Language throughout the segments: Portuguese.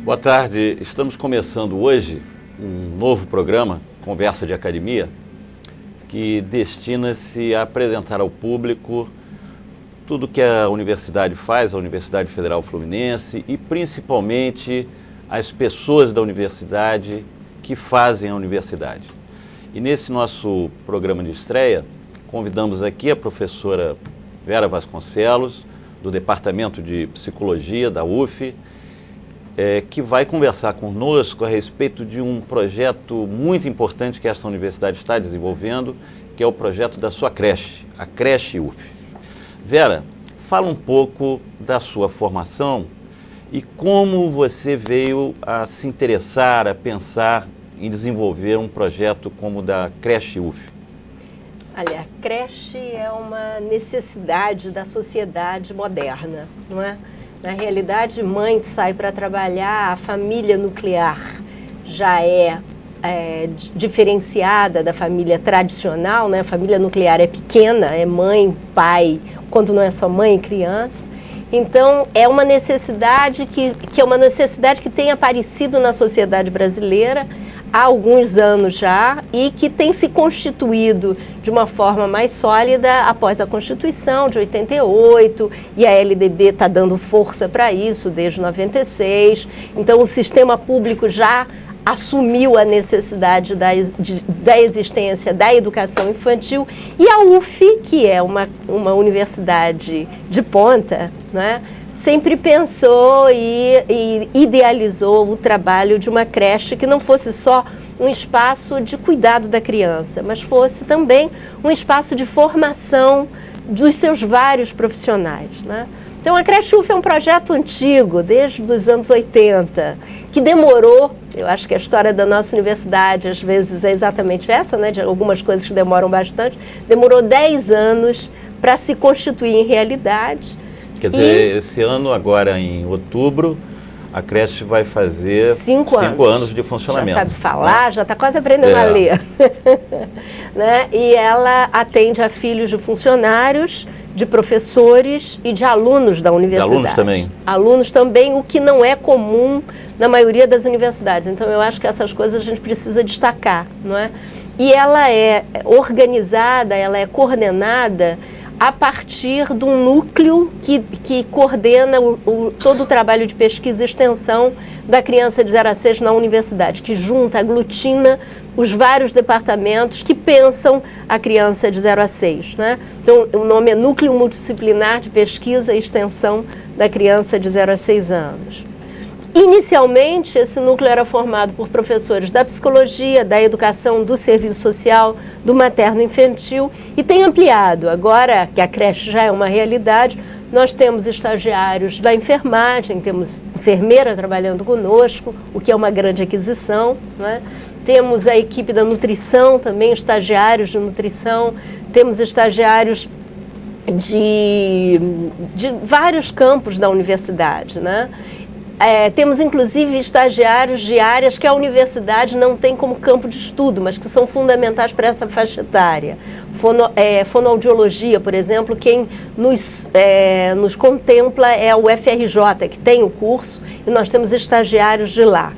Boa tarde, estamos começando hoje um novo programa, Conversa de Academia, que destina-se a apresentar ao público tudo que a universidade faz, a Universidade Federal Fluminense, e principalmente as pessoas da universidade que fazem a universidade. E nesse nosso programa de estreia, convidamos aqui a professora Vera Vasconcelos, do Departamento de Psicologia da UF, que vai conversar conosco a respeito de um projeto muito importante que esta universidade está desenvolvendo, que é o projeto da sua creche, a Creche UF. Vera, fala um pouco da sua formação e como você veio a se interessar, a pensar em desenvolver um projeto como o da Creche UF. Olha, a creche é uma necessidade da sociedade moderna, não é? Na realidade, mãe sai para trabalhar, a família nuclear já é diferenciada da família tradicional, né? A família nuclear é pequena, é mãe, pai, quando não é só mãe e criança. Então, é uma necessidade que é uma necessidade que tem aparecido na sociedade brasileira há alguns anos já e que tem se constituído de uma forma mais sólida após a Constituição de 88, e a LDB está dando força para isso desde 96. Então, o sistema público já assumiu a necessidade da existência da educação infantil, e a UF, que é uma universidade de ponta, né, sempre pensou e idealizou o trabalho de uma creche que não fosse só um espaço de cuidado da criança, mas fosse também um espaço de formação dos seus vários profissionais, né? Então, a Creche UF é um projeto antigo, desde os anos 80, que demorou, eu acho que a história da nossa universidade, às vezes, é exatamente essa, né? De algumas coisas que demoram bastante, demorou 10 anos para se constituir em realidade. Quer dizer, esse ano, agora em outubro, a creche vai fazer 5 anos de funcionamento. Já sabe falar, né? Já está quase aprendendo a ler. Né? E ela atende a filhos de funcionários, de professores e de alunos da universidade. De alunos também? Alunos também, o que não é comum na maioria das universidades. Então, eu acho que essas coisas a gente precisa destacar, não é? E ela é organizada, ela é coordenada a partir de um núcleo que coordena todo o trabalho de pesquisa e extensão da criança de 0 a 6 na universidade, que junta, aglutina os vários departamentos que pensam a criança de 0 a 6. Né? Então, o nome é Núcleo Multidisciplinar de Pesquisa e Extensão da Criança de 0 a 6 anos. Inicialmente, esse núcleo era formado por professores da psicologia, da educação, do serviço social, do materno-infantil, e tem ampliado. Agora que a creche já é uma realidade, nós temos estagiários da enfermagem, temos enfermeira trabalhando conosco, o que é uma grande aquisição, né? Temos a equipe da nutrição também, estagiários de nutrição, temos estagiários de vários campos da universidade, né? Temos, inclusive, estagiários de áreas que a universidade não tem como campo de estudo, mas que são fundamentais para essa faixa etária. Fonoaudiologia, por exemplo, quem nos contempla é o FRJ, que tem o curso, e nós temos estagiários de lá,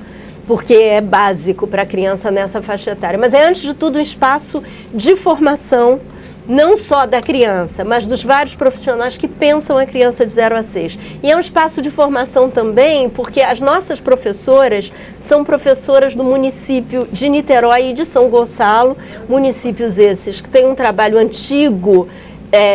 porque é básico para a criança nessa faixa etária. Mas é, antes de tudo, um espaço de formação, não só da criança, mas dos vários profissionais que pensam a criança de 0 a 6. E é um espaço de formação também, porque as nossas professoras são professoras do município de Niterói e de São Gonçalo, municípios esses que têm um trabalho antigo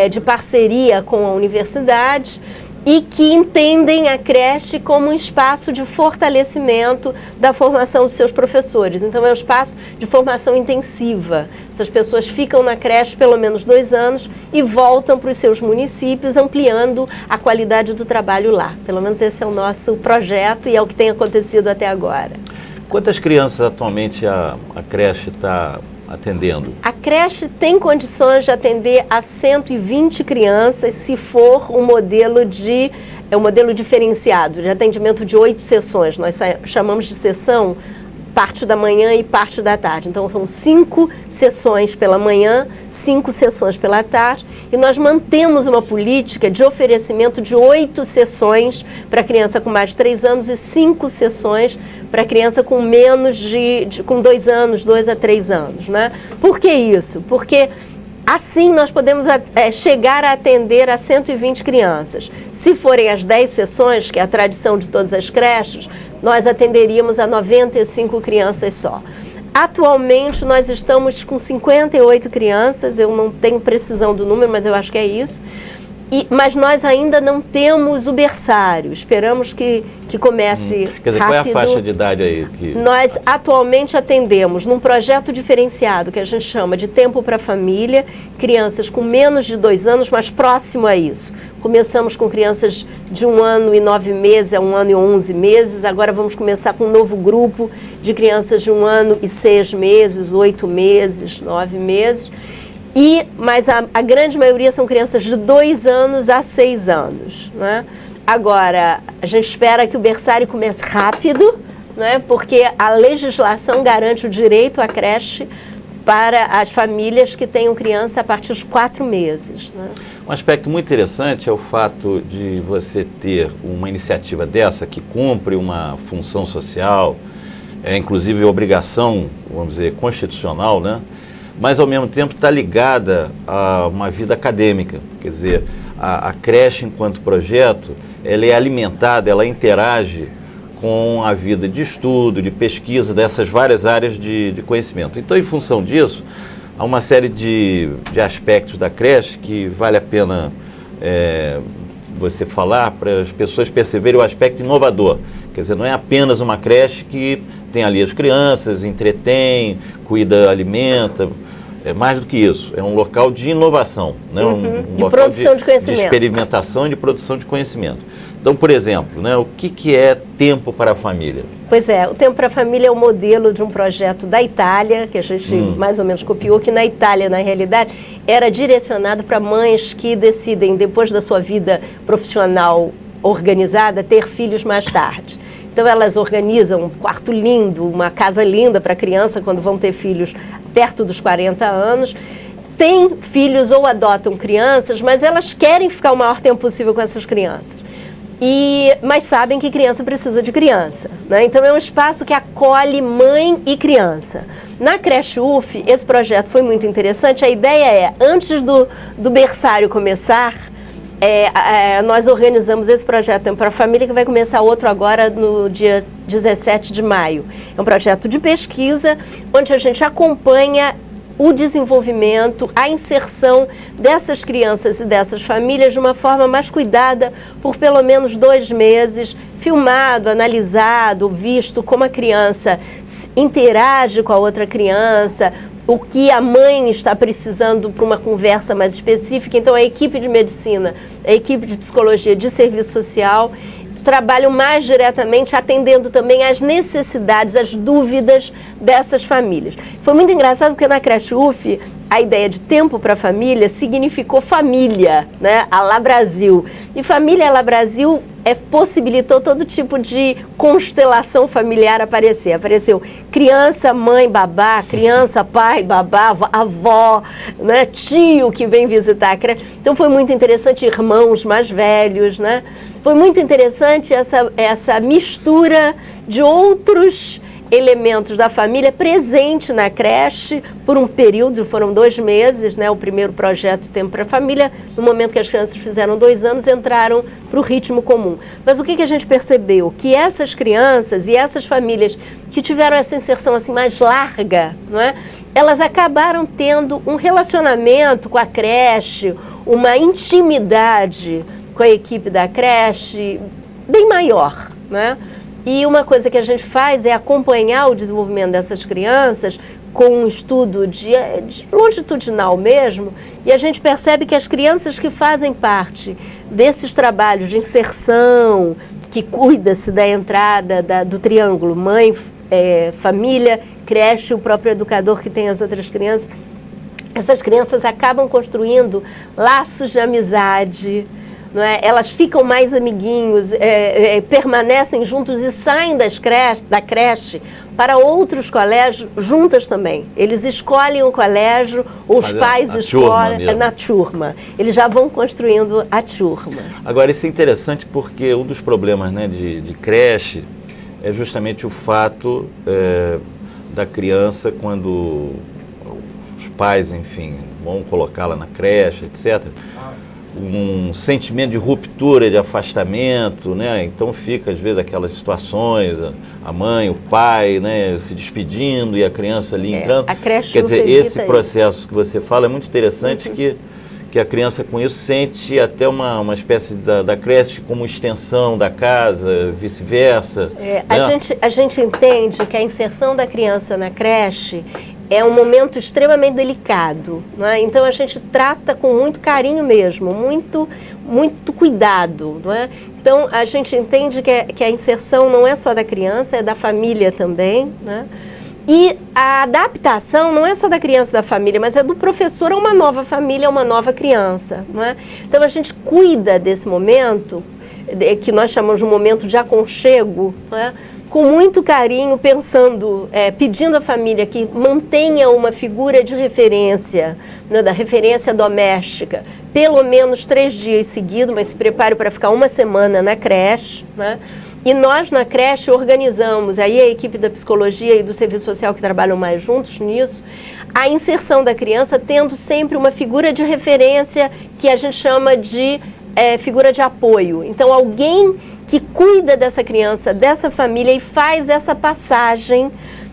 de parceria com a universidade, e que entendem a creche como um espaço de fortalecimento da formação dos seus professores. Então, é um espaço de formação intensiva. Essas pessoas ficam na creche pelo menos 2 anos e voltam para os seus municípios, ampliando a qualidade do trabalho lá. Pelo menos esse é o nosso projeto e é o que tem acontecido até agora. Quantas crianças atualmente a creche está atendendo? A creche tem condições de atender a 120 crianças, se for um modelo diferenciado, de atendimento de 8 sessões. Nós chamamos de sessão parte da manhã e parte da tarde. Então, são 5 sessões pela manhã, 5 sessões pela tarde, e nós mantemos uma política de oferecimento de 8 sessões para criança com mais de 3 anos e 5 sessões para criança com menos com 2 anos, 2 a 3 anos, né? Por que isso? Porque assim nós podemos chegar a atender a 120 crianças. Se forem as 10 sessões, que é a tradição de todas as creches, nós atenderíamos a 95 crianças só. Atualmente nós estamos com 58 crianças, eu não tenho precisão do número, mas eu acho que é isso. Mas nós ainda não temos o berçário, esperamos que comece Quer dizer, rápido. qual é a faixa de idade aí? Nós atualmente atendemos num projeto diferenciado que a gente chama de Tempo para a Família, crianças com menos de 2 anos, mas próximo a isso. Começamos com crianças de 1 ano e 9 meses a 1 ano e 11 meses, agora vamos começar com um novo grupo de crianças de 1 ano e 6 meses, 8 meses, 9 meses. Mas a grande maioria são crianças de 2 anos a 6 anos, né? Agora, a gente espera que o berçário comece rápido, né? Porque a legislação garante o direito à creche para as famílias que tenham criança a partir dos 4 meses. Né? Um aspecto muito interessante é o fato de você ter uma iniciativa dessa que cumpre uma função social, inclusive obrigação, vamos dizer, constitucional, né? Mas ao mesmo tempo está ligada a uma vida acadêmica. Quer dizer, a creche enquanto projeto, ela é alimentada, ela interage com a vida de estudo, de pesquisa dessas várias áreas de conhecimento. Então, em função disso, há uma série de aspectos da creche que vale a pena você falar para as pessoas perceberem o aspecto inovador. Quer dizer, não é apenas uma creche que tem ali as crianças, entretém, cuida, alimenta. É mais do que isso, é um local de inovação, né? Um local produção de conhecimento. De experimentação e de produção de conhecimento. Então, por exemplo, né, o que é Tempo para a Família? Pois é, o Tempo para a Família é o modelo de um projeto da Itália, que a gente mais ou menos copiou, que na Itália, na realidade, era direcionado para mães que decidem, depois da sua vida profissional organizada, ter filhos mais tarde. Então, elas organizam um quarto lindo, uma casa linda para a criança quando vão ter filhos perto dos 40 anos. Têm filhos ou adotam crianças, mas elas querem ficar o maior tempo possível com essas crianças. Mas sabem que criança precisa de criança, né? Então, é um espaço que acolhe mãe e criança. Na creche UF, esse projeto foi muito interessante. A ideia é, antes do berçário começar, nós organizamos esse projeto Tempo para a Família, que vai começar outro agora no dia 17 de maio. É um projeto de pesquisa, onde a gente acompanha o desenvolvimento, a inserção dessas crianças e dessas famílias de uma forma mais cuidada por pelo menos 2 meses, filmado, analisado, visto como a criança interage com a outra criança, o que a mãe está precisando para uma conversa mais específica. Então, a equipe de medicina, a equipe de psicologia, de serviço social, trabalham mais diretamente atendendo também às necessidades, às dúvidas dessas famílias. Foi muito engraçado porque na creche UF, a ideia de Tempo para a Família significou família, né? A lá Brasil. E família lá Brasil possibilitou todo tipo de constelação familiar aparecer. Apareceu criança, mãe, babá, criança, pai, babá, avó, né? Tio que vem visitar a creche. Então foi muito interessante, irmãos mais velhos, né? Foi muito interessante essa mistura de outros elementos da família presente na creche por um período, foram 2 meses, né? O primeiro projeto Tempo para a Família, no momento que as crianças fizeram 2 anos, entraram para o ritmo comum. Mas o que a gente percebeu? Que essas crianças e essas famílias que tiveram essa inserção assim mais larga, não é? Elas acabaram tendo um relacionamento com a creche, uma intimidade com a equipe da creche bem maior, né? E uma coisa que a gente faz é acompanhar o desenvolvimento dessas crianças com um estudo de longitudinal mesmo, e a gente percebe que as crianças que fazem parte desses trabalhos de inserção, que cuida-se da entrada do triângulo mãe, família, creche, o próprio educador que tem as outras crianças, essas crianças acabam construindo laços de amizade, não é? Elas ficam mais amiguinhos, permanecem juntos e saem da creche para outros colégios juntas também. Eles escolhem o colégio, os pais escolhem na turma. Eles já vão construindo a turma. Agora, isso é interessante porque um dos problemas, né, de creche é justamente o fato da criança, quando os pais, enfim, vão colocá-la na creche, etc., um sentimento de ruptura, de afastamento, né? Então fica às vezes aquelas situações, a mãe, o pai, né, se despedindo e a criança ali entrando. A creche Quer dizer, esse processo que você fala é muito interessante, que a criança com isso sente até uma espécie da creche como extensão da casa, vice-versa. Né? A gente entende que a inserção da criança na creche é um momento extremamente delicado, né? Então a gente trata com muito carinho mesmo, muito cuidado, não é? Então a gente entende que a inserção não é só da criança, é da família também, né? E a adaptação não é só da criança e da família, mas é do professor a uma nova família, a uma nova criança, não é? Então a gente cuida desse momento, que nós chamamos de um momento de aconchego, não é? Com muito carinho, pensando, pedindo à família que mantenha uma figura de referência, né, da referência doméstica, pelo menos 3 dias seguidos, mas se prepare para ficar 1 semana na creche, né? E nós na creche organizamos, aí a equipe da psicologia e do serviço social que trabalham mais juntos nisso, a inserção da criança tendo sempre uma figura de referência que a gente chama de figura de apoio. Então alguém que cuida dessa criança, dessa família e faz essa passagem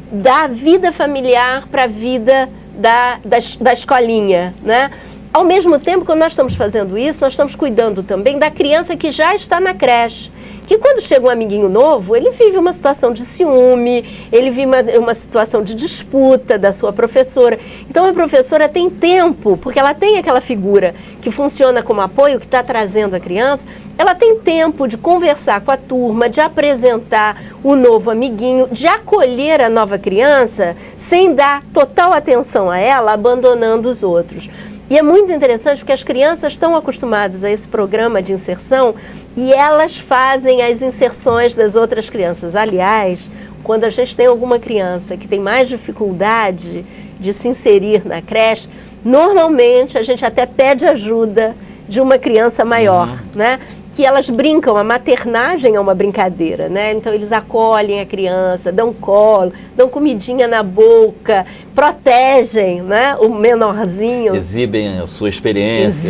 da vida familiar para a vida da escolinha, né? Ao mesmo tempo, quando nós estamos fazendo isso, nós estamos cuidando também da criança que já está na creche. Que quando chega um amiguinho novo, ele vive uma situação de ciúme, ele vive uma situação de disputa da sua professora. Então a professora tem tempo, porque ela tem aquela figura que funciona como apoio, que está trazendo a criança, ela tem tempo de conversar com a turma, de apresentar o novo amiguinho, de acolher a nova criança, sem dar total atenção a ela, abandonando os outros. E é muito interessante porque as crianças estão acostumadas a esse programa de inserção e elas fazem as inserções das outras crianças. Aliás, quando a gente tem alguma criança que tem mais dificuldade de se inserir na creche, normalmente a gente até pede ajuda de uma criança maior, né? Que elas brincam, a maternagem é uma brincadeira, né? Então eles acolhem a criança, dão colo, dão comidinha na boca, protegem, né, o menorzinho. Exibem a sua experiência.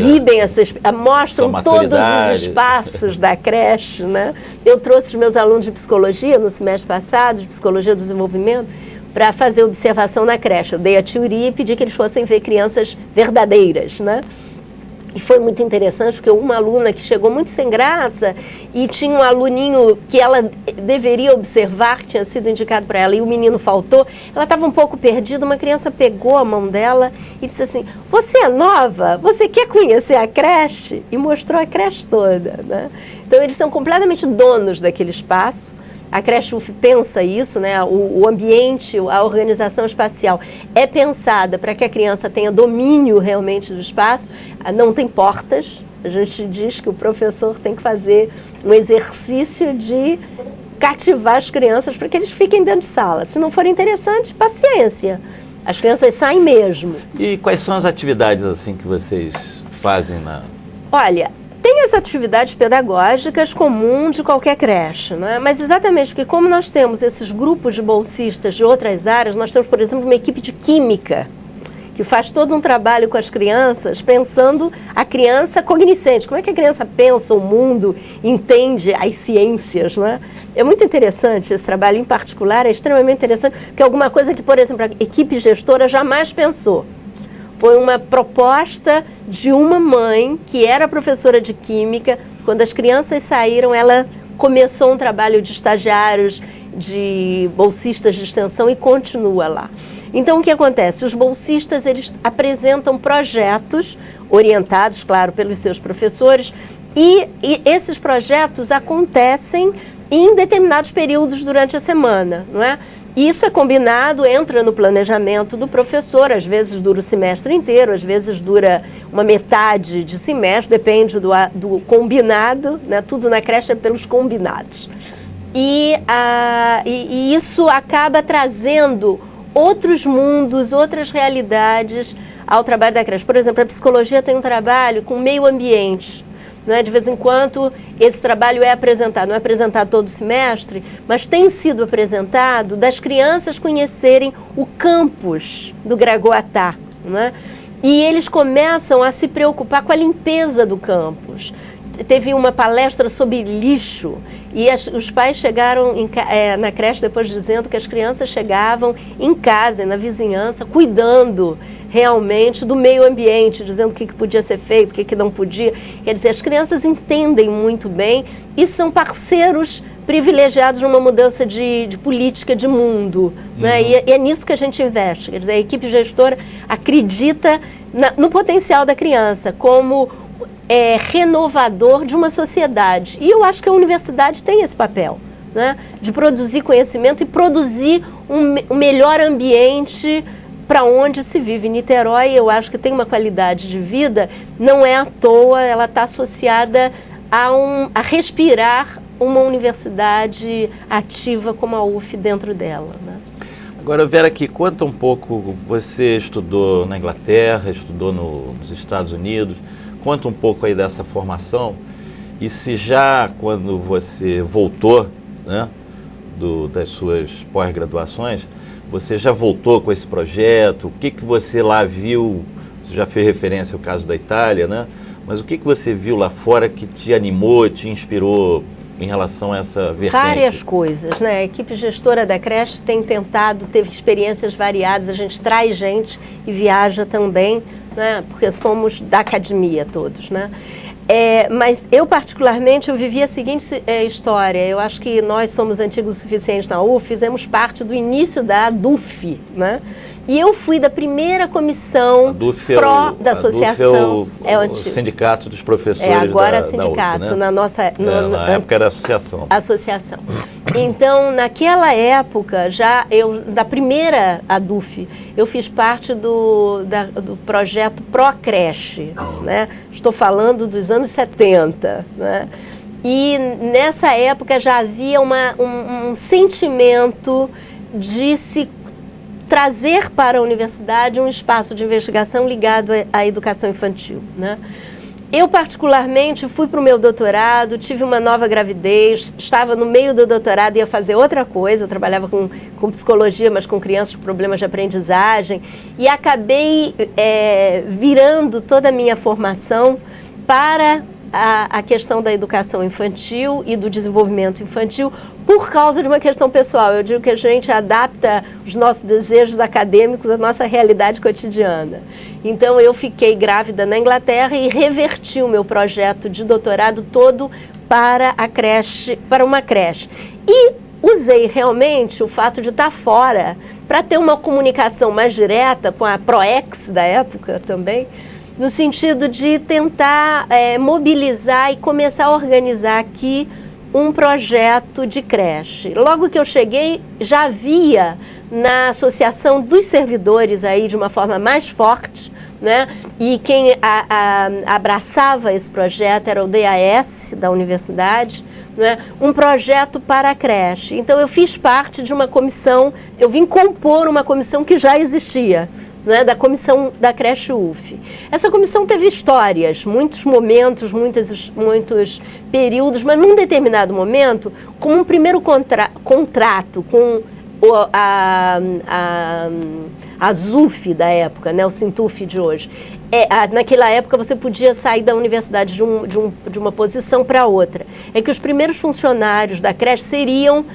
Mostram todos os espaços da creche, né? Eu trouxe os meus alunos de psicologia no semestre passado, de psicologia do desenvolvimento, para fazer observação na creche. Eu dei a teoria e pedi que eles fossem ver crianças verdadeiras, né? E foi muito interessante, porque uma aluna que chegou muito sem graça e tinha um aluninho que ela deveria observar, que tinha sido indicado para ela, e o menino faltou, ela estava um pouco perdida, uma criança pegou a mão dela e disse assim, você é nova? Você quer conhecer a creche? E mostrou a creche toda, né? Então eles são completamente donos daquele espaço. A creche UF pensa isso, né? O ambiente, a organização espacial é pensada para que a criança tenha domínio realmente do espaço. Não tem portas. A gente diz que o professor tem que fazer um exercício de cativar as crianças para que eles fiquem dentro de sala. Se não for interessante, paciência. As crianças saem mesmo. E quais são as atividades assim que vocês fazem na... Olha, tem as atividades pedagógicas comuns de qualquer creche, né? Mas exatamente porque como nós temos esses grupos de bolsistas de outras áreas, nós temos, por exemplo, uma equipe de química, que faz todo um trabalho com as crianças, pensando a criança cognoscente. Como é que a criança pensa o mundo, entende as ciências, né? É muito interessante esse trabalho, em particular, é extremamente interessante, porque é alguma coisa que, por exemplo, a equipe gestora jamais pensou. Foi uma proposta de uma mãe que era professora de química. Quando as crianças saíram, ela começou um trabalho de estagiários, de bolsistas de extensão e continua lá. Então, o que acontece? Os bolsistas, eles apresentam projetos orientados, claro, pelos seus professores e esses projetos acontecem em determinados períodos durante a semana, não é? E isso é combinado, entra no planejamento do professor, às vezes dura o semestre inteiro, às vezes dura uma metade de semestre, depende do combinado, né? Tudo na creche é pelos combinados. E isso acaba trazendo outros mundos, outras realidades ao trabalho da creche. Por exemplo, a psicologia tem um trabalho com meio ambiente. Né? De vez em quando esse trabalho é apresentado, não é apresentado todo semestre, mas tem sido apresentado das crianças conhecerem o campus do Gragoatá, né? E eles começam a se preocupar com a limpeza do campus. Teve uma palestra sobre lixo e os pais chegaram na creche depois dizendo que as crianças chegavam em casa, na vizinhança, cuidando realmente do meio ambiente, dizendo o que podia ser feito, o que não podia. Quer dizer, as crianças entendem muito bem e são parceiros privilegiados numa mudança de política de mundo. Né? E é nisso que a gente investe. Quer dizer, a equipe gestora acredita no potencial da criança como renovador de uma sociedade. E eu acho que a universidade tem esse papel, né? De produzir conhecimento e produzir um melhor ambiente para onde se vive. Niterói, eu acho que tem uma qualidade de vida, não é à toa, ela está associada a respirar uma universidade ativa como a UF dentro dela. Né? Agora, Vera, aqui, conta um pouco, você estudou na Inglaterra, estudou nos Estados Unidos, conta um pouco aí dessa formação e se já quando você voltou, né, das suas pós-graduações, você já voltou com esse projeto, o que você lá viu, você já fez referência ao caso da Itália, né, mas o que você viu lá fora que te animou, te inspirou em relação a essa vertente? Várias coisas, né? A equipe gestora da creche tem tentado ter experiências variadas, a gente traz gente e viaja também, né? Porque somos da academia todos, né? Mas eu particularmente, eu vivi a seguinte história, eu acho que nós somos antigos o suficiente na UF, fizemos parte do início da ADUF, né? E eu fui da primeira comissão da associação. É o sindicato dos professores agora da sindicato, UF, né? Na época era associação. Associação. Então, naquela época, da primeira ADUF, eu fiz parte do projeto Procreche, né? Estou falando dos anos 70, né? E nessa época já havia um sentimento de se trazer para a universidade um espaço de investigação ligado à educação infantil, né? Eu, particularmente, fui para o meu doutorado, tive uma nova gravidez, estava no meio do doutorado e ia fazer outra coisa, eu trabalhava com psicologia, mas com crianças com problemas de aprendizagem, e acabei virando toda a minha formação para a questão da educação infantil e do desenvolvimento infantil por causa de uma questão pessoal. Eu digo que a gente adapta os nossos desejos acadêmicos à nossa realidade cotidiana. Então, eu fiquei grávida na Inglaterra e reverti o meu projeto de doutorado todo para uma creche. E usei realmente o fato de estar fora para ter uma comunicação mais direta com a ProEx da época também, no sentido de tentar mobilizar e começar a organizar aqui um projeto de creche. Logo que eu cheguei, já havia na Associação dos Servidores aí de uma forma mais forte, né? E quem abraçava esse projeto era o DAS da universidade, né? Um projeto para a creche. Então eu fiz parte de uma comissão, eu vim compor uma comissão que já existia, né, da comissão da creche UF. Essa comissão teve histórias, muitos momentos, muitos períodos, mas num determinado momento, como um primeiro contrato com a ZUF da época, né, o Sintuf de hoje. Naquela época você podia sair da universidade de uma posição para outra. É que os primeiros funcionários da creche seriam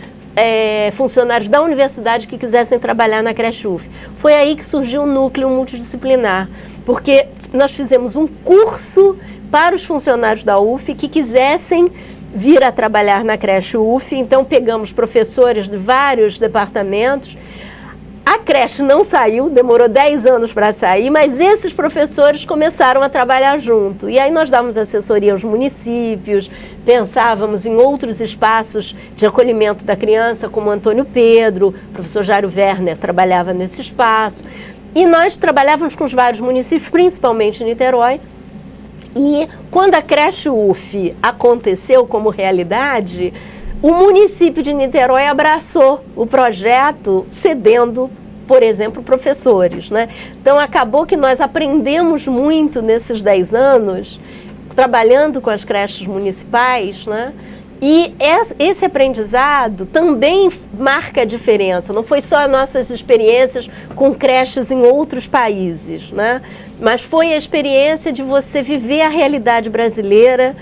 funcionários da universidade que quisessem trabalhar na creche UF. Foi aí que surgiu o núcleo multidisciplinar, porque nós fizemos um curso para os funcionários da UF que quisessem vir a trabalhar na creche UF, então pegamos professores de vários departamentos, A creche não saiu, demorou 10 anos para sair, mas esses professores começaram a trabalhar junto. E aí nós dávamos assessoria aos municípios, pensávamos em outros espaços de acolhimento da criança, como Antônio Pedro, o professor Jairo Werner trabalhava nesse espaço. E nós trabalhávamos com os vários municípios, principalmente em Niterói. E quando a creche UF aconteceu como realidade, o município de Niterói abraçou o projeto, cedendo, por exemplo, professores, né? Então, acabou que nós aprendemos muito nesses 10 anos, trabalhando com as creches municipais, né? E esse aprendizado também marca a diferença. Não foi só as nossas experiências com creches em outros países, né? Mas foi a experiência de você viver a realidade brasileira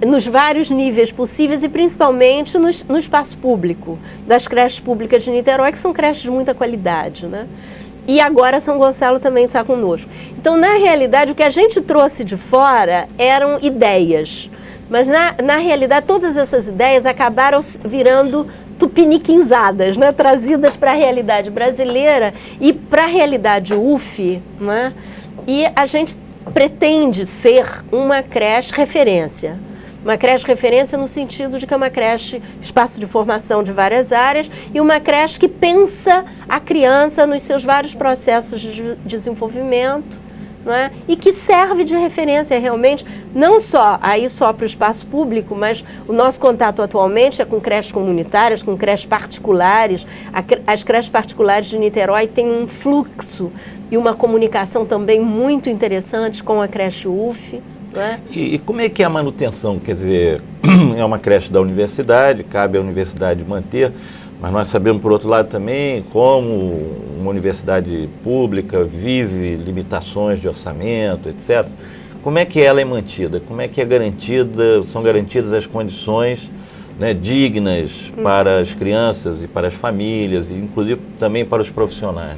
nos vários níveis possíveis e principalmente no espaço público, das creches públicas de Niterói, que são creches de muita qualidade, né? E agora São Gonçalo também está conosco. Então, na realidade, o que a gente trouxe de fora eram ideias, mas na realidade todas essas ideias acabaram virando tupiniquinzadas, né? Trazidas para a realidade brasileira e para a realidade UF, né? E a gente pretende ser uma creche referência. Uma creche referência no sentido de que é uma creche, espaço de formação de várias áreas, e uma creche que pensa a criança nos seus vários processos de desenvolvimento, não é? E que serve de referência realmente, não só para o espaço público, mas o nosso contato atualmente é com creches comunitárias, com creches particulares. As creches particulares de Niterói têm um fluxo e uma comunicação também muito interessante com a creche UF. É? E como é que é a manutenção? Quer dizer, é uma creche da universidade, cabe à universidade manter, mas nós sabemos, por outro lado, também como uma universidade pública vive limitações de orçamento, etc. Como é que ela é mantida? Como é que são garantidas as condições, né, dignas para as crianças e para as famílias, e inclusive também para os profissionais?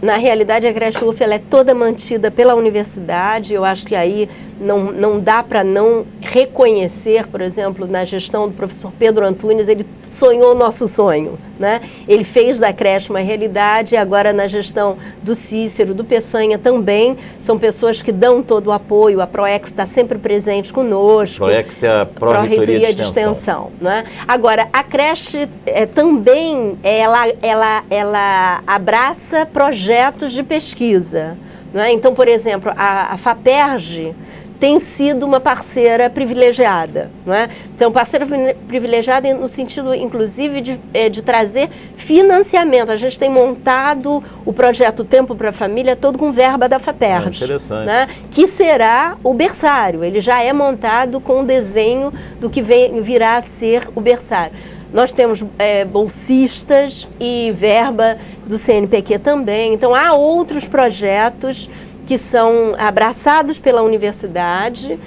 Na realidade a creche UF ela é toda mantida pela universidade. Eu acho que aí não dá para não reconhecer, por exemplo, na gestão do professor Pedro Antunes, ele sonhou o nosso sonho, né? Ele fez da creche uma realidade, e agora na gestão do Cícero, do Peçanha também, são pessoas que dão todo o apoio. A PROEX está sempre presente conosco. A PROEX é a Pró-Reitoria de Extensão. Né? Agora, a creche também, ela abraça projetos de pesquisa. Né? Então, por exemplo, a FAPERJ tem sido uma parceira privilegiada, não é? Então, parceira privilegiada no sentido, inclusive, de trazer financiamento. A gente tem montado o projeto Tempo para a Família todo com verba da FAPERJ. Interessante. Né? Que será o berçário. Ele já é montado com o desenho do que virá a ser o berçário. Nós temos bolsistas e verba do CNPq também. Então, há outros projetos que são abraçados pela universidade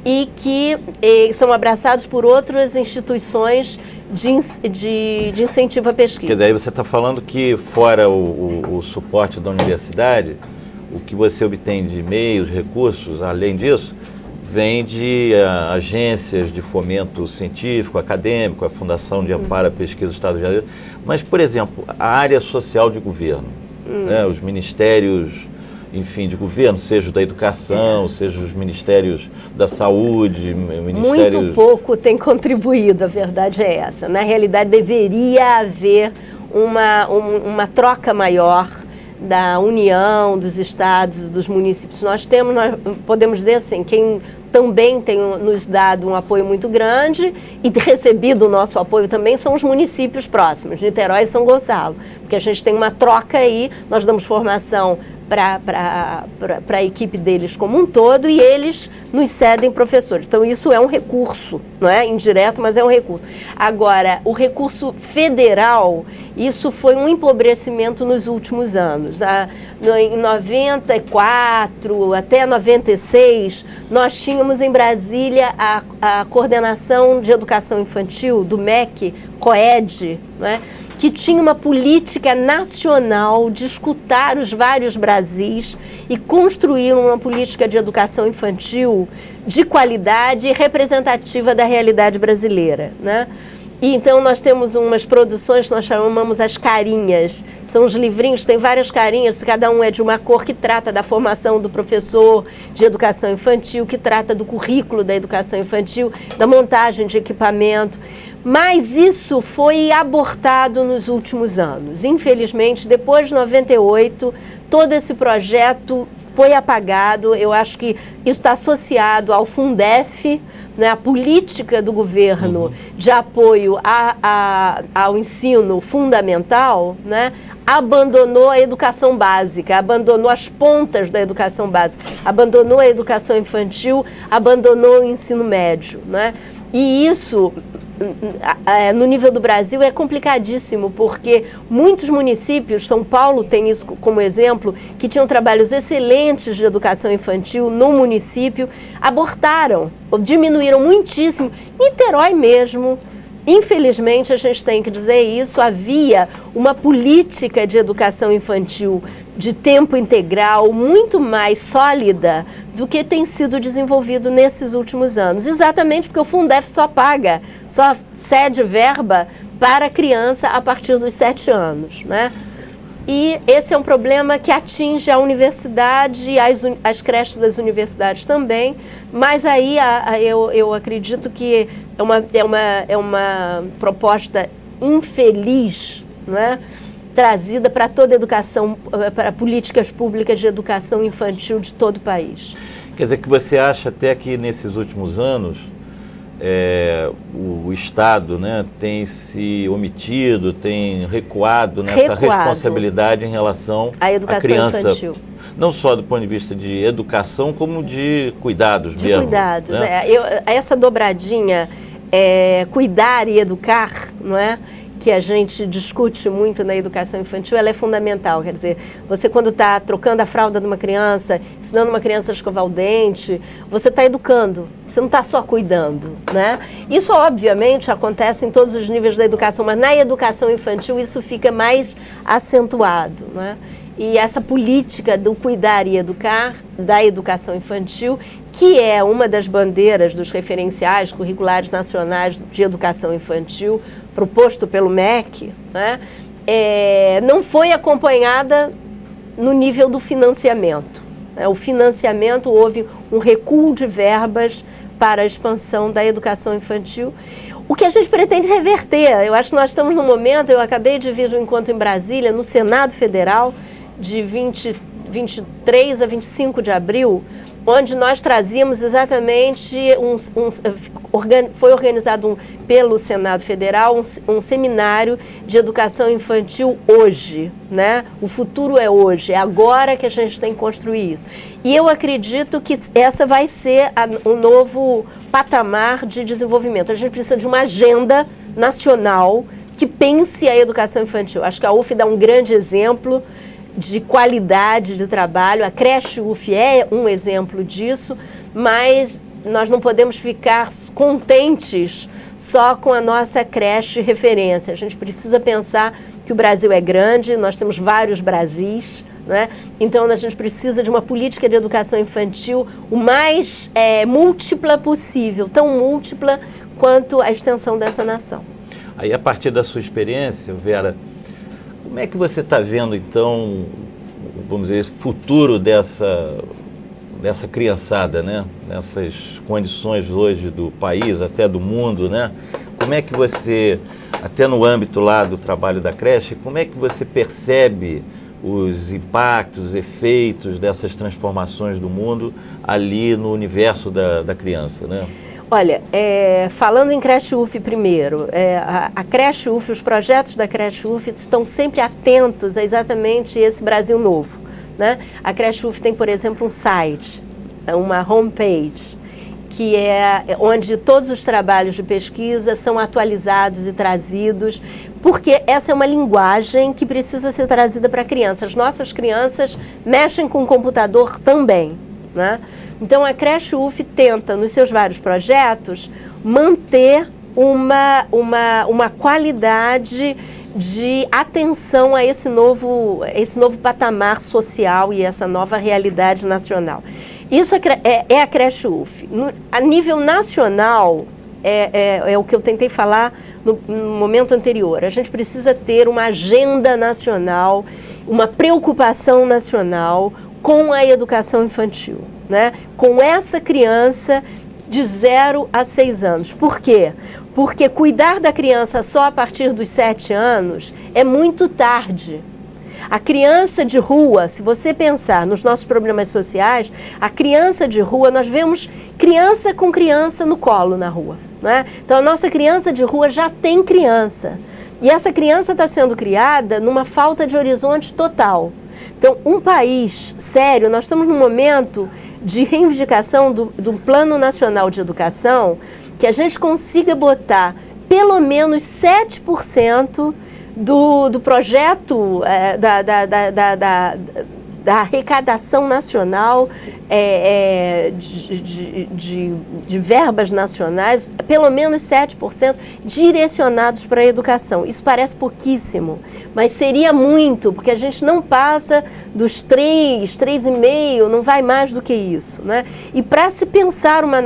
e que são abraçados por outras instituições de incentivo à pesquisa. Quer dizer, aí você está falando que fora o suporte da universidade, o que você obtém de meios, recursos, além disso, vem de agências de fomento científico, acadêmico, a Fundação de Amparo à Pesquisa do Estado do Rio de Janeiro. Mas, por exemplo, a área social de governo, né, os ministérios, enfim, de governo, seja da educação, seja os ministérios da saúde, ministérios... Muito pouco tem contribuído, a verdade é essa. Na realidade, deveria haver uma troca maior da União, dos estados, dos municípios. Nós podemos dizer assim, quem também tem nos dado um apoio muito grande e recebido o nosso apoio também são os municípios próximos, Niterói e São Gonçalo, porque a gente tem uma troca aí, nós damos formação para a equipe deles como um todo e eles nos cedem professores. Então, isso é um recurso, não é indireto, mas é um recurso. Agora, o recurso federal, isso foi um empobrecimento nos últimos anos. Em 94 até 96, nós tínhamos em Brasília a Coordenação de Educação Infantil, do MEC, COED, não é? Que tinha uma política nacional de escutar os vários Brasis e construir uma política de educação infantil de qualidade e representativa da realidade brasileira, né? E então nós temos umas produções que nós chamamos as carinhas. São os livrinhos, tem várias carinhas, cada um é de uma cor, que trata da formação do professor de educação infantil, que trata do currículo da educação infantil, da montagem de equipamento. Mas isso foi abortado nos últimos anos. Infelizmente, depois de 98, todo esse projeto foi apagado. Eu acho que isso está associado ao Fundef, né, a política do governo de apoio ao ensino fundamental, né, abandonou a educação básica, abandonou as pontas da educação básica, abandonou a educação infantil, abandonou o ensino médio, né? E isso, no nível do Brasil, é complicadíssimo, porque muitos municípios, São Paulo tem isso como exemplo, que tinham trabalhos excelentes de educação infantil no município, abortaram, diminuíram muitíssimo. Niterói mesmo, infelizmente, a gente tem que dizer isso, havia uma política de educação infantil de tempo integral muito mais sólida do que tem sido desenvolvido nesses últimos anos. Exatamente porque o Fundef só cede verba para a criança a partir dos 7 anos, né? E esse é um problema que atinge a universidade e as creches das universidades também, mas aí eu acredito que é uma proposta infeliz, né, trazida para toda a educação, para políticas públicas de educação infantil de todo o país. Quer dizer que você acha até que nesses últimos anos o Estado, né, tem se omitido, tem recuado nessa responsabilidade em relação à criança, infantil. Não só do ponto de vista de educação, como de cuidados mesmo. De cuidados, né? Essa dobradinha, cuidar e educar, não é? Que a gente discute muito na educação infantil, ela é fundamental. Quer dizer, você quando está trocando a fralda de uma criança, ensinando uma criança a escovar o dente, você está educando, você não está só cuidando, né? Isso, obviamente, acontece em todos os níveis da educação, mas na educação infantil isso fica mais acentuado, né? E essa política do cuidar e educar, da educação infantil, que é uma das bandeiras dos referenciais curriculares nacionais de educação infantil, proposto pelo MEC, né, não foi acompanhada no nível do financiamento. O financiamento, houve um recuo de verbas para a expansão da educação infantil, o que a gente pretende reverter. Eu acho que nós estamos no momento, eu acabei de vir de um encontro em Brasília, no Senado Federal, de 23 a 25 de abril, onde nós trazíamos exatamente, foi organizado pelo Senado Federal um seminário de educação infantil hoje, né? O futuro é hoje, é agora que a gente tem que construir isso. E eu acredito que essa vai ser um novo patamar de desenvolvimento. A gente precisa de uma agenda nacional que pense a educação infantil. Acho que a UF dá um grande exemplo de qualidade de trabalho. A creche UF é um exemplo disso, mas nós não podemos ficar contentes só com a nossa creche referência. A gente precisa pensar que o Brasil é grande, nós temos vários Brasis, né? Então a gente precisa de uma política de educação infantil o mais múltipla possível, tão múltipla quanto a extensão dessa nação. Aí, a partir da sua experiência, Vera, como é que você está vendo, então, vamos dizer, esse futuro dessa criançada, né? Nessas condições hoje do país, até do mundo, né? Como é que você, até no âmbito lá do trabalho da creche, como é que você percebe os impactos, efeitos dessas transformações do mundo ali no universo da criança, né? Olha, falando em creche UF primeiro, a creche UF, os projetos da creche UF estão sempre atentos a exatamente esse Brasil novo, né? A creche UF tem, por exemplo, um site, uma homepage, que é onde todos os trabalhos de pesquisa são atualizados e trazidos, porque essa é uma linguagem que precisa ser trazida para a criança. As nossas crianças mexem com o computador também, né? Então, a creche UF tenta, nos seus vários projetos, manter uma qualidade de atenção a esse novo patamar social e essa nova realidade nacional. Isso é a creche UF. A nível nacional, é o que eu tentei falar no momento anterior. A gente precisa ter uma agenda nacional, uma preocupação nacional com a educação infantil, né? Com essa criança de 0 a 6 anos. Por quê? Porque cuidar da criança só a partir dos 7 anos é muito tarde. A criança de rua, se você pensar nos nossos problemas sociais, a criança de rua, nós vemos criança com criança no colo na rua, né? Então a nossa criança de rua já tem criança. E essa criança está sendo criada numa falta de horizonte total. Então, um país sério, nós estamos num momento de reivindicação do Plano Nacional de Educação, que a gente consiga botar pelo menos 7% do projeto da arrecadação nacional, de verbas nacionais, pelo menos 7% direcionados para a educação. Isso parece pouquíssimo, mas seria muito, porque a gente não passa dos 3,5%, não vai mais do que isso, né? E para se pensar uma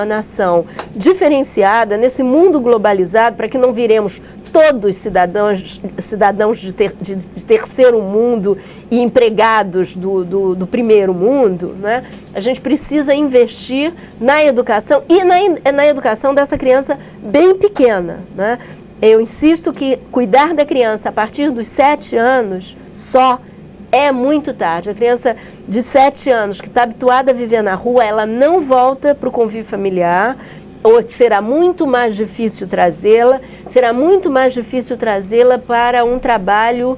nação diferenciada, nesse mundo globalizado, para que não viremos todos cidadãos de terceiro mundo e empregados do primeiro mundo, né? A gente precisa investir na educação e na educação dessa criança bem pequena, né? Eu insisto que cuidar da criança a partir dos 7 anos só é muito tarde. A criança de 7 anos que está habituada a viver na rua, ela não volta para o convívio familiar, ou será muito mais difícil trazê-la, para um trabalho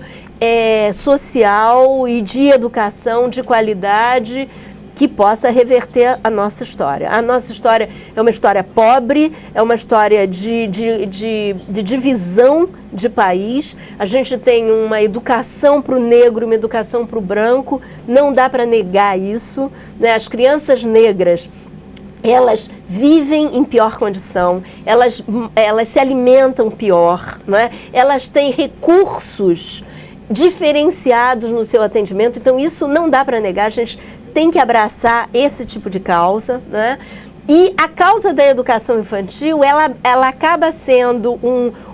social e de educação de qualidade que possa reverter a nossa história. A nossa história é uma história pobre, é uma história de divisão de país. A gente tem uma educação para o negro, uma educação para o branco, não dá para negar isso, né? As crianças negras, elas vivem em pior condição, elas se alimentam pior, não é? Elas têm recursos diferenciados no seu atendimento, então isso não dá para negar, a gente tem que abraçar esse tipo de causa, né? E a causa da educação infantil, ela acaba sendo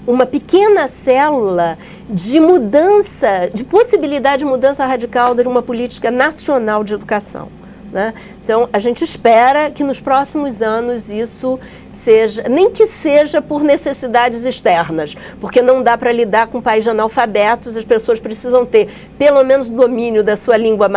uma pequena célula de mudança, de possibilidade de mudança radical de uma política nacional de educação, né? Então, a gente espera que nos próximos anos isso seja, nem que seja por necessidades externas, porque não dá para lidar com um país de analfabetos, as pessoas precisam ter pelo menos domínio da sua língua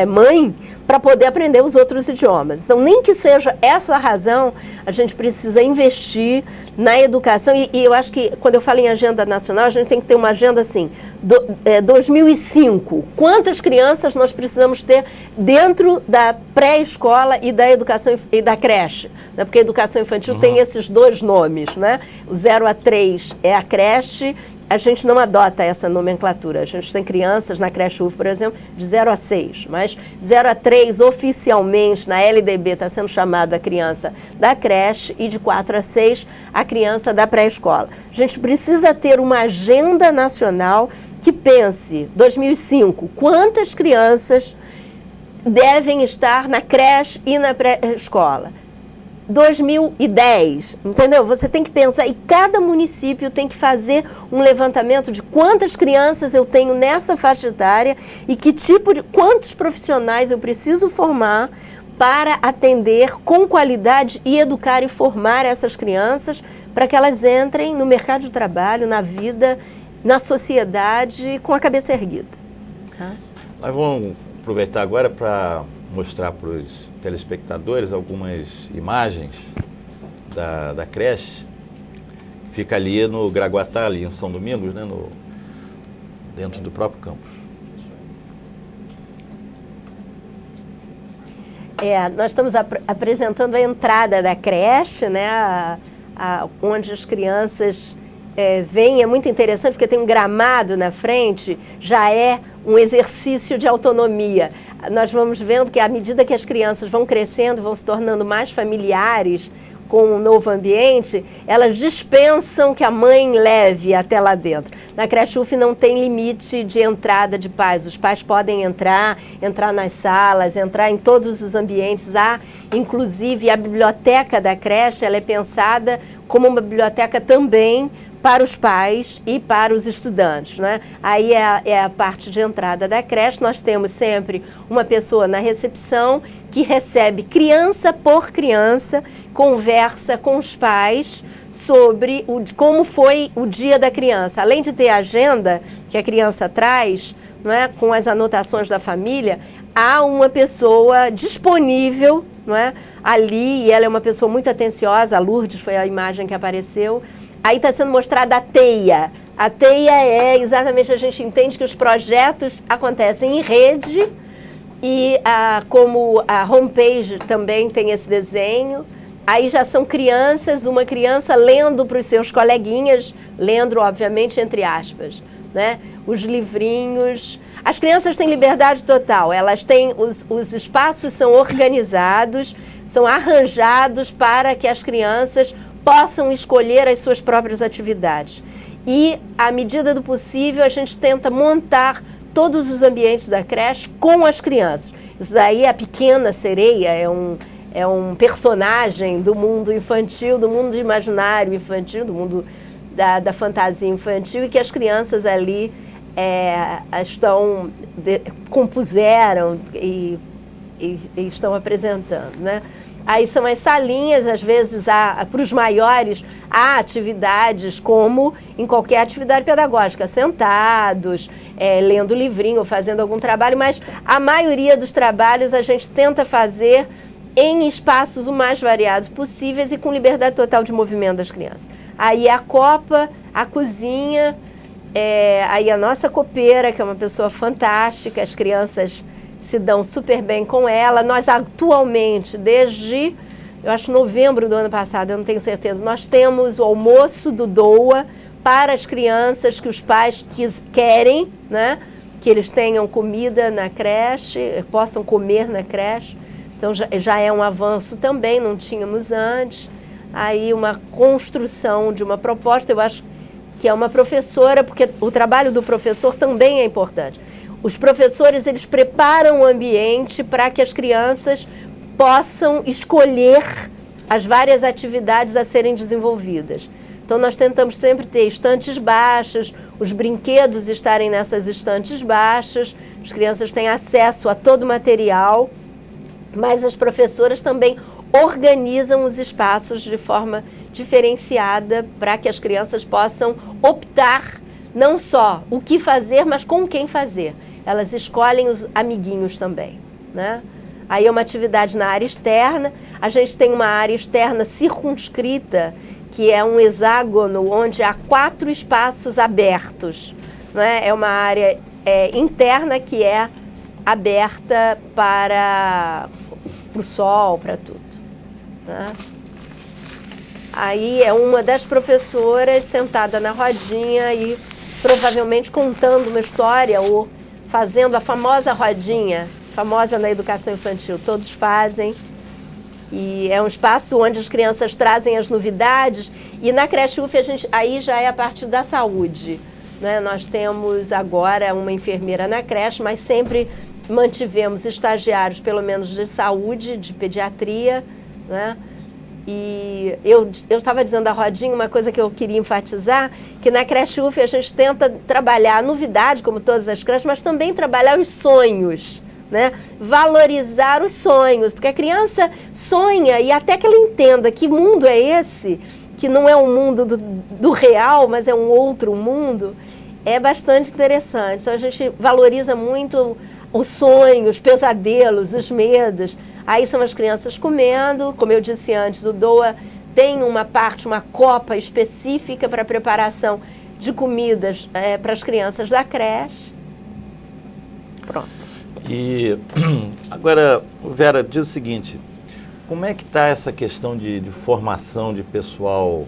mãe para poder aprender os outros idiomas. Então, nem que seja essa a razão, a gente precisa investir na educação. E eu acho que, quando eu falo em agenda nacional, a gente tem que ter uma agenda assim, 2005, quantas crianças nós precisamos ter dentro da pré-escola e da educação e da creche, né? Porque a educação infantil tem esses dois nomes, né? O 0 a 3 é a creche. A gente não adota essa nomenclatura. A gente tem crianças na creche UF, por exemplo, de 0 a 6, mas 0 a 3 oficialmente na LDB está sendo chamado a criança da creche e de 4 a 6 a criança da pré-escola. A gente precisa ter uma agenda nacional que pense, 2005, quantas crianças devem estar na creche e na pré-escola. 2010, entendeu? Você tem que pensar, e cada município tem que fazer um levantamento de quantas crianças eu tenho nessa faixa etária e quantos profissionais eu preciso formar para atender com qualidade e educar e formar essas crianças para que elas entrem no mercado de trabalho, na vida, na sociedade, com a cabeça erguida. Tá? Nós vamos aproveitar agora para mostrar para os telespectadores algumas imagens da creche. Fica ali no Graguatá, ali em São Domingos, né, dentro do próprio campus. Nós estamos apresentando a entrada da creche, né, onde as crianças vêm. É muito interessante porque tem um gramado na frente, já é um exercício de autonomia. Nós vamos vendo que à medida que as crianças vão crescendo, vão se tornando mais familiares com um novo ambiente, elas dispensam que a mãe leve até lá dentro. Na creche UF não tem limite de entrada de pais. Os pais podem entrar nas salas, entrar em todos os ambientes. Há, inclusive, a biblioteca da creche, ela é pensada como uma biblioteca também para os pais e para os estudantes, né? Aí é a parte de entrada da creche. Nós temos sempre uma pessoa na recepção que recebe criança por criança, conversa com os pais sobre como foi o dia da criança. Além de ter a agenda que a criança traz, não é, com as anotações da família, há uma pessoa disponível, não é, ali, e ela é uma pessoa muito atenciosa. A Lourdes foi a imagem que apareceu. Aí está sendo mostrada a teia. A teia é exatamente, a gente entende que os projetos acontecem em rede e como a homepage também tem esse desenho, aí já são crianças, uma criança lendo para os seus coleguinhas, lendo, obviamente, entre aspas, né, os livrinhos. As crianças têm liberdade total, elas têm, os espaços são organizados, são arranjados para que as crianças possam escolher as suas próprias atividades. E, à medida do possível, a gente tenta montar todos os ambientes da creche com as crianças. Isso daí, a Pequena Sereia é um personagem do mundo infantil, do mundo imaginário infantil, do mundo da fantasia infantil, e que as crianças ali compuseram e estão apresentando, né? Aí são as salinhas, às vezes, para os maiores, há atividades como em qualquer atividade pedagógica, sentados, lendo livrinho, fazendo algum trabalho, mas a maioria dos trabalhos a gente tenta fazer em espaços o mais variados possíveis e com liberdade total de movimento das crianças. Aí a copa, a cozinha, aí a nossa copeira, que é uma pessoa fantástica, as crianças se dão super bem com ela. Nós atualmente, desde, eu acho, novembro do ano passado, eu não tenho certeza, nós temos o almoço do DOA para as crianças que os pais querem, né, que eles tenham comida na creche, possam comer na creche. Então já é um avanço também, não tínhamos antes. Aí uma construção de uma proposta, eu acho que é uma professora, porque o trabalho do professor também é importante. Os professores, eles preparam o ambiente para que as crianças possam escolher as várias atividades a serem desenvolvidas. Então, nós tentamos sempre ter estantes baixas, os brinquedos estarem nessas estantes baixas, as crianças têm acesso a todo o material, mas as professoras também organizam os espaços de forma diferenciada para que as crianças possam optar não só o que fazer, mas com quem fazer. Elas escolhem os amiguinhos também, né? Aí é uma atividade na área externa. A gente tem uma área externa circunscrita, que é um hexágono onde há 4 espaços abertos, né? É uma área interna que é aberta para o sol, para tudo, né? Aí é uma das professoras sentada na rodinha e provavelmente contando uma história ou fazendo a famosa rodinha, famosa na educação infantil, todos fazem. E é um espaço onde as crianças trazem as novidades. E na creche UF, aí já é a parte da saúde, né? Nós temos agora uma enfermeira na creche, mas sempre mantivemos estagiários, pelo menos de saúde, de pediatria, né? E eu estava dizendo da rodinha, uma coisa que eu queria enfatizar, que na creche UF a gente tenta trabalhar a novidade, como todas as creches, mas também trabalhar os sonhos, né? Valorizar os sonhos, porque a criança sonha, e até que ela entenda que mundo é esse, que não é um mundo do real, mas é um outro mundo, é bastante interessante. Então a gente valoriza muito os sonhos, os pesadelos, os medos. Aí são as crianças comendo, como eu disse antes, o DOA tem uma copa específica para preparação de comidas para as crianças da creche. Pronto. E agora, Vera, diz o seguinte, como é que está essa questão de formação de pessoal,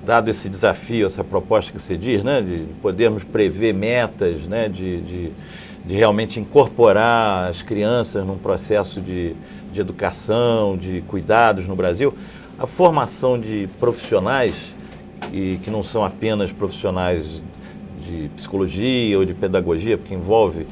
dado esse desafio, essa proposta que você diz, né, de podermos prever metas, né, de realmente incorporar as crianças num processo de educação, de cuidados no Brasil. a formação de profissionais, e que não são apenas profissionais de psicologia ou de pedagogia, porque envolve,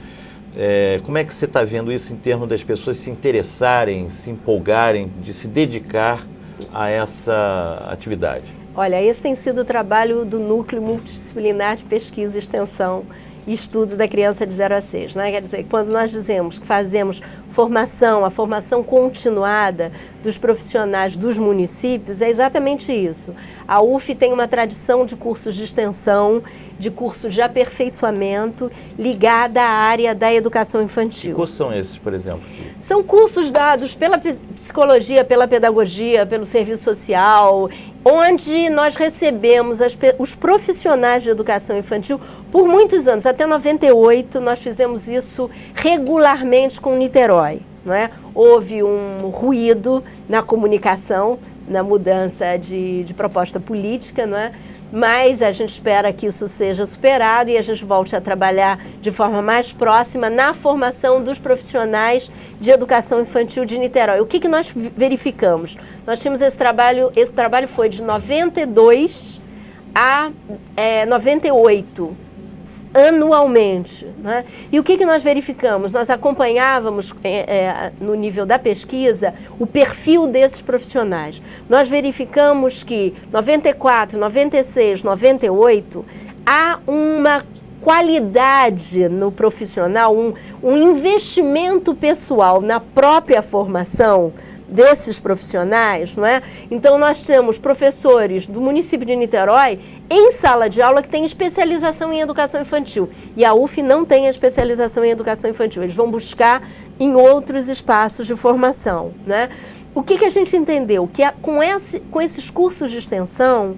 como é que você está vendo isso em termos das pessoas se interessarem, se empolgarem, de se dedicar a essa atividade? Olha, esse tem sido o trabalho do Núcleo Multidisciplinar de Pesquisa e Extensão e Estudos da Criança de 0 a 6. Né? Quer dizer, quando nós dizemos que fazemos a formação continuada dos profissionais dos municípios, é exatamente isso. A UF tem uma tradição de cursos de extensão, de cursos de aperfeiçoamento, ligada à área da educação infantil. Que cursos são esses, por exemplo? São cursos dados pela psicologia, pela pedagogia, pelo serviço social, onde nós recebemos os profissionais de educação infantil por muitos anos. Até 98 nós fizemos isso regularmente com Niterói. Não é? Houve um ruído na comunicação, na mudança de proposta política, não é? Mas a gente espera que isso seja superado e a gente volte a trabalhar de forma mais próxima na formação dos profissionais de educação infantil de Niterói. O que nós verificamos? Nós tínhamos esse trabalho foi de 92 a 98, anualmente. Né? E o que nós verificamos? Nós acompanhávamos, no nível da pesquisa, o perfil desses profissionais. Nós verificamos que 94, 96, 98, há uma qualidade no profissional, um investimento pessoal na própria formação desses profissionais, não é? Então nós temos professores do município de Niterói em sala de aula que têm especialização em educação infantil, e a UF não tem a especialização em educação infantil, eles vão buscar em outros espaços de formação, né? O que a gente entendeu? Que com esses cursos de extensão,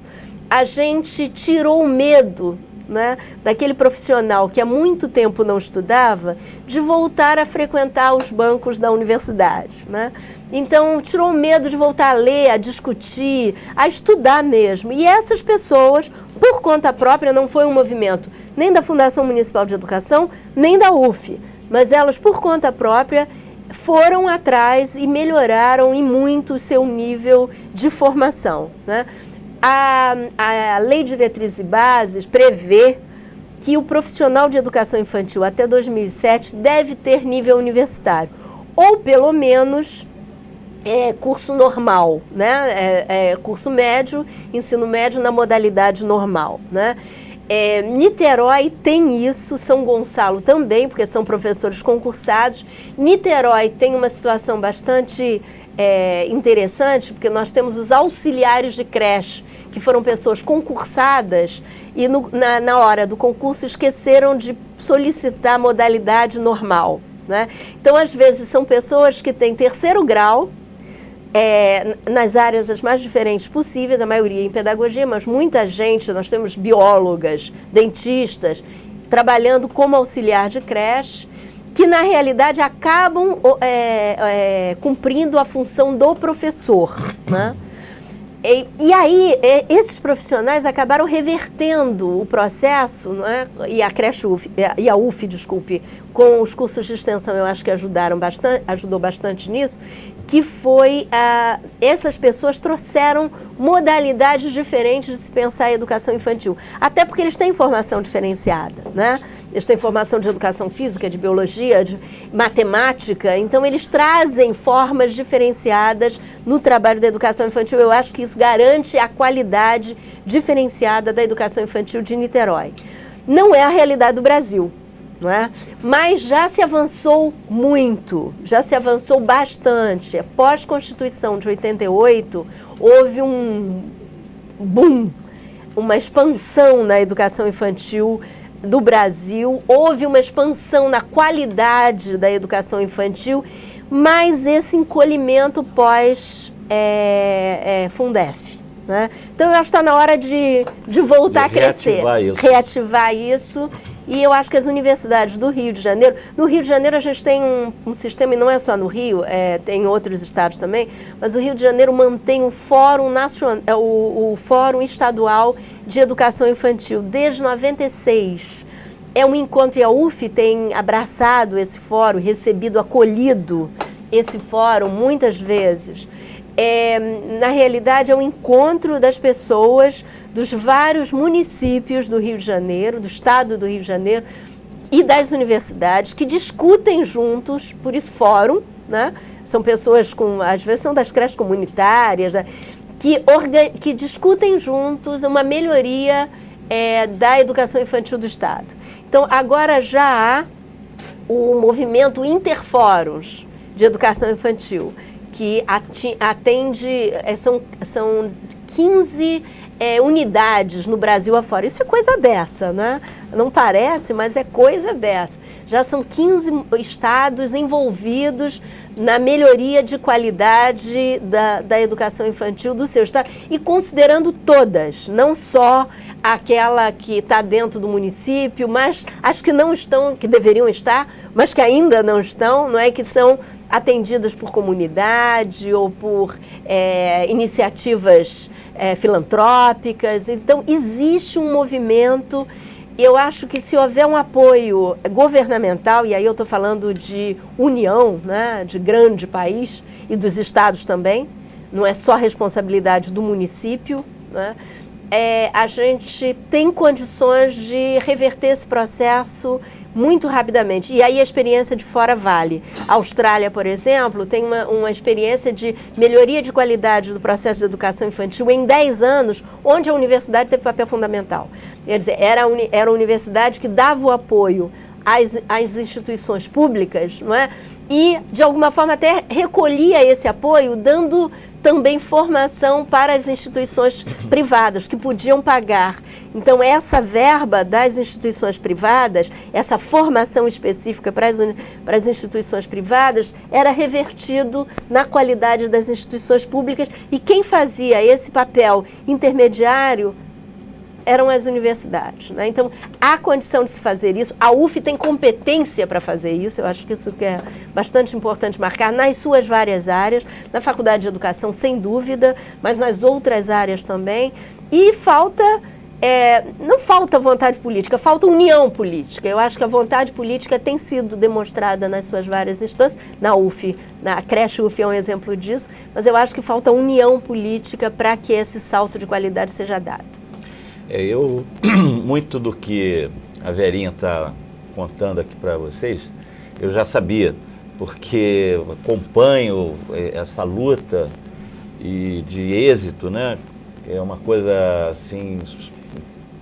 a gente tirou o medo, né, daquele profissional que há muito tempo não estudava, de voltar a frequentar os bancos da universidade, né? Então, tirou o medo de voltar a ler, a discutir, a estudar mesmo. E essas pessoas, por conta própria, não foi um movimento nem da Fundação Municipal de Educação, nem da UF, mas elas, por conta própria, foram atrás e melhoraram em muito o seu nível de formação, né? A Lei de Diretrizes e Bases prevê que o profissional de educação infantil até 2007 deve ter nível universitário, ou pelo menos curso normal, né? Curso médio, ensino médio na modalidade normal, né? Niterói tem isso, São Gonçalo também, porque são professores concursados. Niterói tem uma situação bastante interessante, porque nós temos os auxiliares de creche, que foram pessoas concursadas e na hora do concurso esqueceram de solicitar a modalidade normal, né? Então, às vezes, são pessoas que têm 3º grau, nas áreas as mais diferentes possíveis, a maioria em pedagogia, mas muita gente, nós temos biólogas, dentistas, trabalhando como auxiliar de creche, que na realidade acabam cumprindo a função do professor, né? E aí, esses profissionais acabaram revertendo o processo, né? E a UF, desculpe, com os cursos de extensão, eu acho que ajudou bastante nisso, que foi, essas pessoas trouxeram modalidades diferentes de se pensar a educação infantil, até porque eles têm formação diferenciada, né? Eles têm formação de educação física, de biologia, de matemática, então eles trazem formas diferenciadas no trabalho da educação infantil. Eu acho que isso garante a qualidade diferenciada da educação infantil de Niterói. Não é a realidade do Brasil, não é? Mas já se avançou muito, já se avançou bastante. Após a Constituição de 88, houve um boom, uma expansão na educação infantil do Brasil, houve uma expansão na qualidade da educação infantil, mas esse encolhimento pós-Fundef. Né? Então, eu acho que está na hora de voltar a crescer, reativar isso. E eu acho que as universidades do Rio de Janeiro... No Rio de Janeiro, a gente tem um sistema, e não é só no Rio, tem em outros estados também, mas o Rio de Janeiro mantém um fórum nacional, o Fórum Estadual de Educação Infantil, desde 96. É um encontro, e a UF tem abraçado esse fórum, recebido, acolhido esse fórum muitas vezes. na realidade, é um encontro das pessoas dos vários municípios do Rio de Janeiro, do estado do Rio de Janeiro, e das universidades, que discutem juntos, por isso fórum, né? São pessoas às vezes são das creches comunitárias, né? que discutem juntos uma melhoria da educação infantil do Estado. Então, agora já há o movimento Interfóruns de Educação Infantil, que atende, são 15 unidades no Brasil afora. Isso é coisa beça, né? Não parece, mas é coisa beça. Já são 15 estados envolvidos na melhoria de qualidade da educação infantil do seu estado, e considerando todas, não só aquela que está dentro do município, mas as que não estão, que deveriam estar, mas que ainda não estão, não é, que são atendidas por comunidade ou por iniciativas filantrópicas. Então, existe um movimento. Eu acho que se houver um apoio governamental, e aí eu estou falando de união, né, de grande país, e dos estados também, não é só responsabilidade do município, né, a gente tem condições de reverter esse processo muito rapidamente. E aí a experiência de fora vale. A Austrália, por exemplo, tem uma experiência de melhoria de qualidade do processo de educação infantil em 10 anos, onde a universidade teve papel fundamental. Quer dizer, era a universidade que dava o apoio às instituições públicas, não é? E, de alguma forma, até recolhia esse apoio, dando também formação para as instituições privadas, que podiam pagar. Então, essa verba das instituições privadas, essa formação específica para as instituições privadas, era revertido na qualidade das instituições públicas, e quem fazia esse papel intermediário eram as universidades, né? Então, há condição de se fazer isso. A UF tem competência para fazer isso. Eu acho que isso que é bastante importante marcar nas suas várias áreas, na Faculdade de Educação, sem dúvida, mas nas outras áreas também. E não falta vontade política, falta união política. Eu acho que a vontade política tem sido demonstrada nas suas várias instâncias. Na UF, na creche UF é um exemplo disso, mas eu acho que falta união política para que esse salto de qualidade seja dado. Muito do que a Verinha está contando aqui para vocês, eu já sabia, porque acompanho essa luta e de êxito, né? É uma coisa assim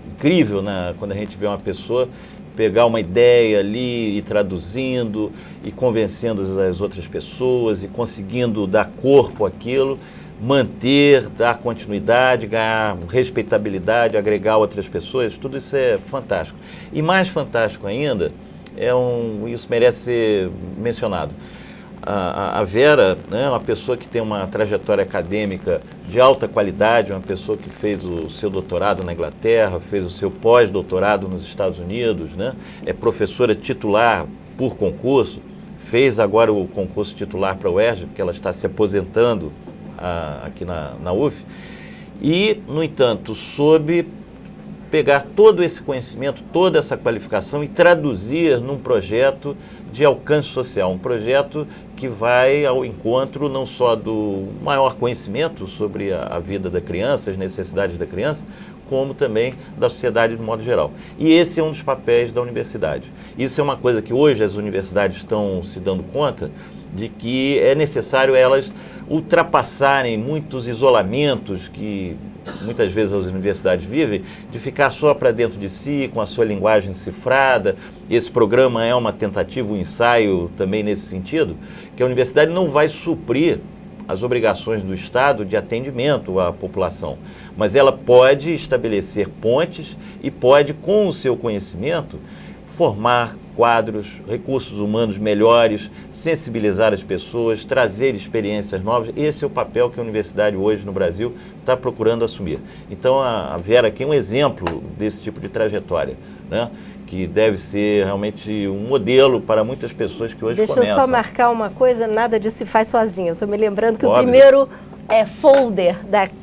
incrível, né? Quando a gente vê uma pessoa pegar uma ideia ali e traduzindo e convencendo as outras pessoas e conseguindo dar corpo àquilo, manter, dar continuidade, ganhar respeitabilidade, agregar outras pessoas, tudo isso é fantástico. E mais fantástico ainda, isso merece ser mencionado. A Vera, né, uma pessoa que tem uma trajetória acadêmica de alta qualidade, uma pessoa que fez o seu doutorado na Inglaterra, fez o seu pós-doutorado nos Estados Unidos, né, é professora titular por concurso, fez agora o concurso titular para a UERJ, porque ela está se aposentando aqui na UF, e, no entanto, soube pegar todo esse conhecimento, toda essa qualificação e traduzir num projeto de alcance social, um projeto que vai ao encontro não só do maior conhecimento sobre a vida da criança, as necessidades da criança, como também da sociedade de modo geral. E esse é um dos papéis da universidade. Isso é uma coisa que hoje as universidades estão se dando conta de que é necessário elas ultrapassarem muitos isolamentos que muitas vezes as universidades vivem, de ficar só para dentro de si, com a sua linguagem cifrada. Esse programa é uma tentativa, um ensaio também nesse sentido, que a universidade não vai suprir as obrigações do Estado de atendimento à população, mas ela pode estabelecer pontes e pode, com o seu conhecimento, formar quadros, recursos humanos melhores, sensibilizar as pessoas, trazer experiências novas. Esse é o papel que a universidade hoje no Brasil está procurando assumir. Então a Vera aqui é um exemplo desse tipo de trajetória, né? Que deve ser realmente um modelo para muitas pessoas que hoje começam. Deixa eu só marcar uma coisa, nada disso se faz sozinho. Eu estou me lembrando que óbvio. O primeiro folder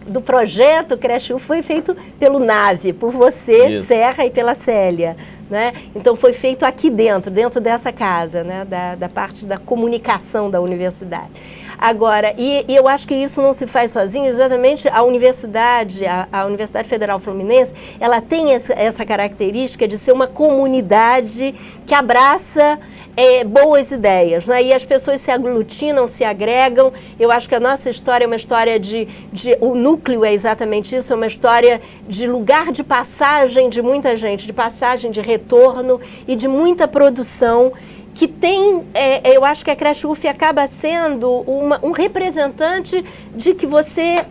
do projeto Creche UF foi feito pelo Nave, por você, isso. Serra, e pela Célia, né? Então foi feito aqui dentro dessa casa, né? Da parte da comunicação da universidade. Agora, e eu acho que isso não se faz sozinho, exatamente a Universidade Federal Fluminense, ela tem essa característica de ser uma comunidade que abraça boas ideias, né? E as pessoas se aglutinam, se agregam. Eu acho que a nossa história é uma história o núcleo é exatamente isso, é uma história de lugar de passagem de muita gente, de passagem, de retorno e de muita produção, que tem, eu acho que a Creche UF acaba sendo um representante de que você,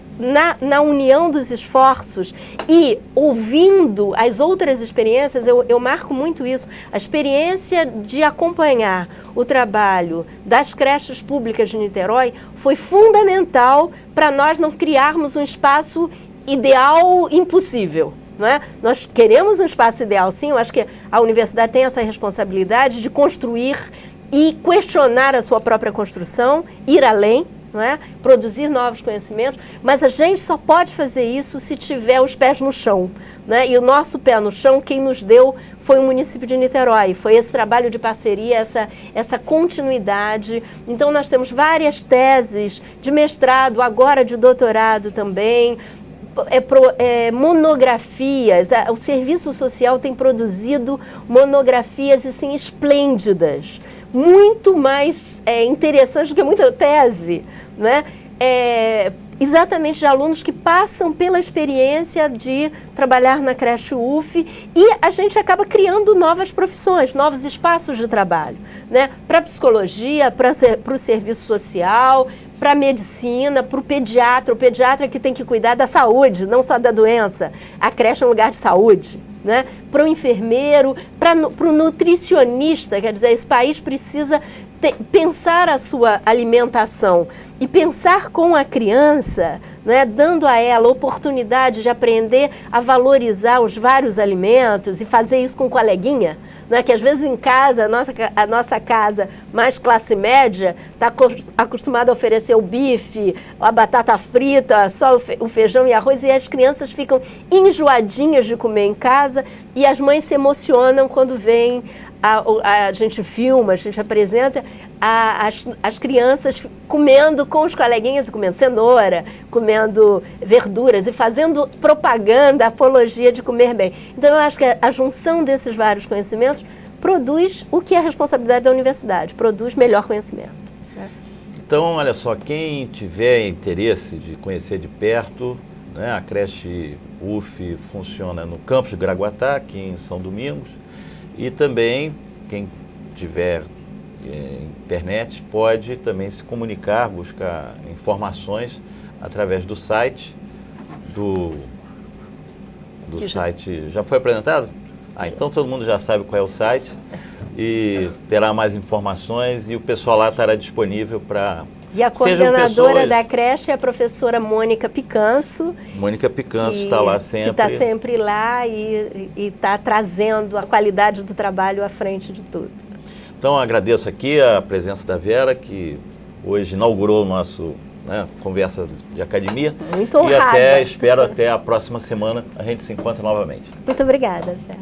na união dos esforços e ouvindo as outras experiências, eu marco muito isso, a experiência de acompanhar o trabalho das creches públicas de Niterói foi fundamental para nós não criarmos um espaço ideal impossível. Não é? Nós queremos um espaço ideal, sim. Eu acho que a universidade tem essa responsabilidade de construir e questionar a sua própria construção, ir além, não é? Produzir novos conhecimentos, mas a gente só pode fazer isso se tiver os pés no chão, né? E o nosso pé no chão, quem nos deu foi o município de Niterói, foi esse trabalho de parceria, essa continuidade. Então nós temos várias teses de mestrado, agora de doutorado também, monografias. O serviço social tem produzido monografias assim, esplêndidas, muito mais interessantes do que muita tese, né? Exatamente de alunos que passam pela experiência de trabalhar na Creche UF, e a gente acaba criando novas profissões, novos espaços de trabalho, né? Para a psicologia, para o serviço social, para a medicina, para o pediatra que tem que cuidar da saúde, não só da doença. A creche é um lugar de saúde, né? Para o enfermeiro, para o nutricionista, quer dizer, esse país precisa pensar a sua alimentação e pensar com a criança, né, dando a ela a oportunidade de aprender a valorizar os vários alimentos e fazer isso com coleguinha, né, que às vezes em casa, a nossa casa mais classe média está acostumada a oferecer o bife, a batata frita, só o feijão e arroz, e as crianças ficam enjoadinhas de comer em casa, e as mães se emocionam quando vêm. A gente filma, a gente apresenta as crianças comendo com os coleguinhas, comendo cenoura, comendo verduras e fazendo propaganda, apologia de comer bem. Então, eu acho que a junção desses vários conhecimentos produz o que é a responsabilidade da universidade, produz melhor conhecimento. Né? Então, olha só, quem tiver interesse de conhecer de perto, né, a creche UF funciona no campus de Graguatá, aqui em São Domingos. E também, quem tiver internet, pode também se comunicar, buscar informações através do site, do site. Já foi apresentado? Então todo mundo já sabe qual é o site e terá mais informações, e o pessoal lá estará disponível para... E a coordenadora da creche é a professora Mônica Picanso. Mônica Picanso está lá sempre. Que está sempre lá e está trazendo a qualidade do trabalho à frente de tudo. Então, agradeço aqui a presença da Vera, que hoje inaugurou o nosso Conversa de Academia. Muito honrada. E espero até a próxima semana a gente se encontra novamente. Muito obrigada, Zé.